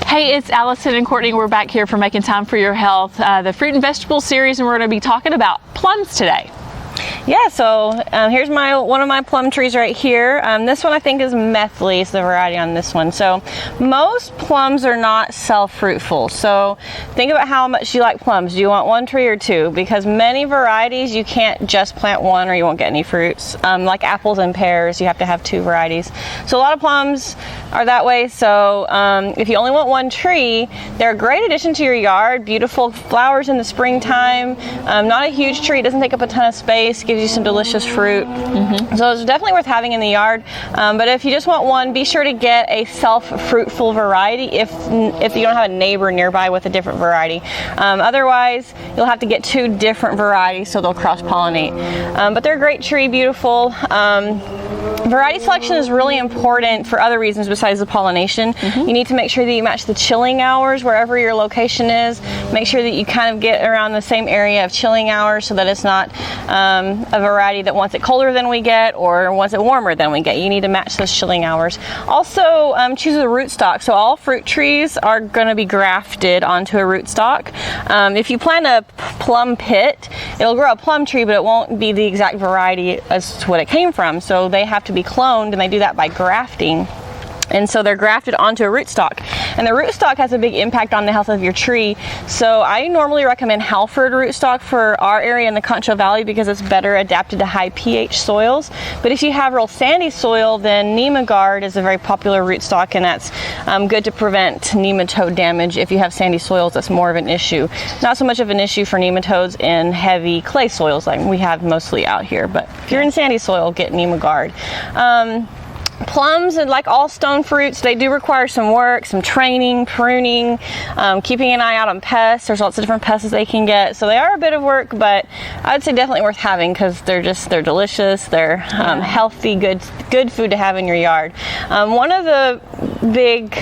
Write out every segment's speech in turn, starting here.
Hey, it's Allison and Courtney. We're back here for Making Time for Your Health, the fruit and vegetable series, and we're going to be talking about plums today. Yeah, so here's one of my plum trees right here. This one I think is Methley is the variety on this one. So most plums are not self-fruitful. So think about how much you like plums. Do you want one tree or two? Because many varieties you can't just plant one or you won't get any fruits. Like apples and pears, you have to have two varieties. So a lot of plums are that way. So if you only want one tree, they're a great addition to your yard. Beautiful flowers in the springtime. Not a huge tree, it doesn't take up a ton of space. Gives you some delicious fruit. So it's definitely worth having in the yard. But if you just want one, be sure to get a self-fruitful variety if you don't have a neighbor nearby with a different variety. Otherwise, you'll have to get two different varieties so they'll cross-pollinate. But they're a great tree, beautiful. Variety selection is really important for other reasons besides the pollination. You need to make sure that you match the chilling hours wherever your location is. Make sure that you kind of get around the same area of chilling hours so that it's not a variety that wants it colder than we get or wants it warmer than we get. You need to match those chilling hours. Also, choose a rootstock. So all fruit trees are going to be grafted onto a rootstock. If you plant a plum pit, it'll grow a plum tree, but it won't be the exact variety as to what it came from. So they have to be cloned, and they do that by grafting. And so they're grafted onto a rootstock. And the rootstock has a big impact on the health of your tree. So I normally recommend Halford rootstock for our area in the Concho Valley because it's better adapted to high pH soils. But if you have real sandy soil, then Nemagard is a very popular rootstock, and that's good to prevent nematode damage. If you have sandy soils, that's more of an issue. Not so much of an issue for nematodes in heavy clay soils like we have mostly out here. But if you're in sandy soil, get Nemagard. Plums, and like all stone fruits, they do require some work, some training, pruning, keeping an eye out on pests. There's lots of different pests they can get, so they are a bit of work, but I'd say definitely worth having because they're delicious, they're healthy, good food to have in your yard. One of the big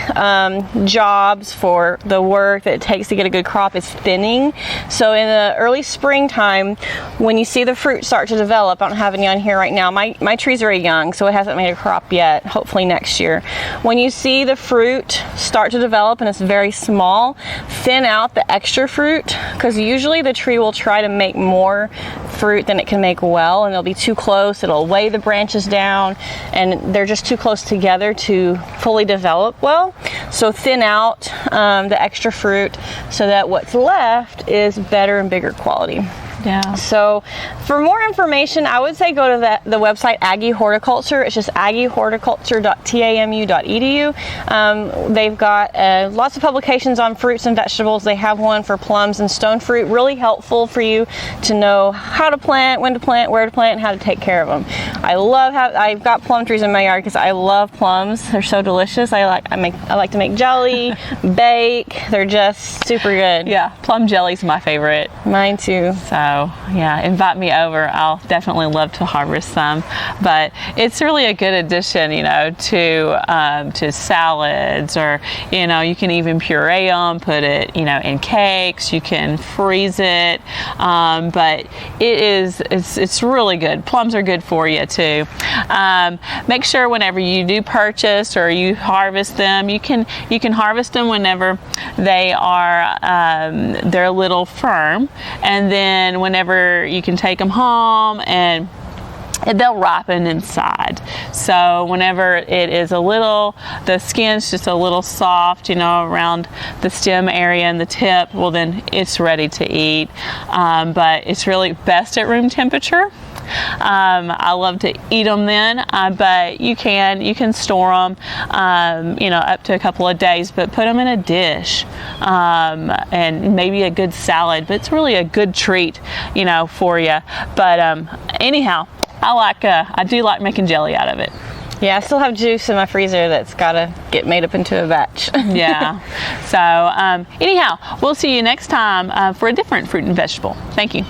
jobs for the work that it takes to get a good crop is thinning. So in the early springtime, when you see the fruit start to develop, I don't have any on here right now. My tree's very young, so it hasn't made a crop yet. Hopefully next year. When you see the fruit start to develop and it's very small, thin out the extra fruit, because usually the tree will try to make more fruit than it can make well, and it'll be too close. It'll weigh the branches down, and they're just too close together to fully develop well. So thin out the extra fruit so that what's left is better and bigger quality. Yeah. So for more information, I would say go to the website Aggie Horticulture. It's just aggiehorticulture.tamu.edu. They've got lots of publications on fruits and vegetables. They have one for plums and stone fruit. Really helpful for you to know how to plant, when to plant, where to plant, and how to take care of them. I've got plum trees in my yard because I love plums. They're so delicious. I like to make jelly, bake. They're just super good. Yeah, plum jelly's my favorite. Mine too. So yeah, invite me over. I'll definitely love to harvest some. But it's really a good addition, to salads, or you can even puree them, put it, in cakes. You can freeze it, but it's really good. Plums are good for you too. Make sure whenever you do purchase or you harvest them, you can harvest them whenever they're a little firm, and then whenever you can take them home and they'll ripen inside. So whenever it is the skin's just a little soft, around the stem area and the tip, well then it's ready to eat. But it's really best at room temperature. I love to eat them then, but you can store them, up to a couple of days, but put them in a dish, and maybe a good salad, but it's really a good treat, for you. But anyhow, I do like making jelly out of it. Yeah, I still have juice in my freezer that's got to get made up into a batch. Yeah. So anyhow, we'll see you next time for a different fruit and vegetable. Thank you.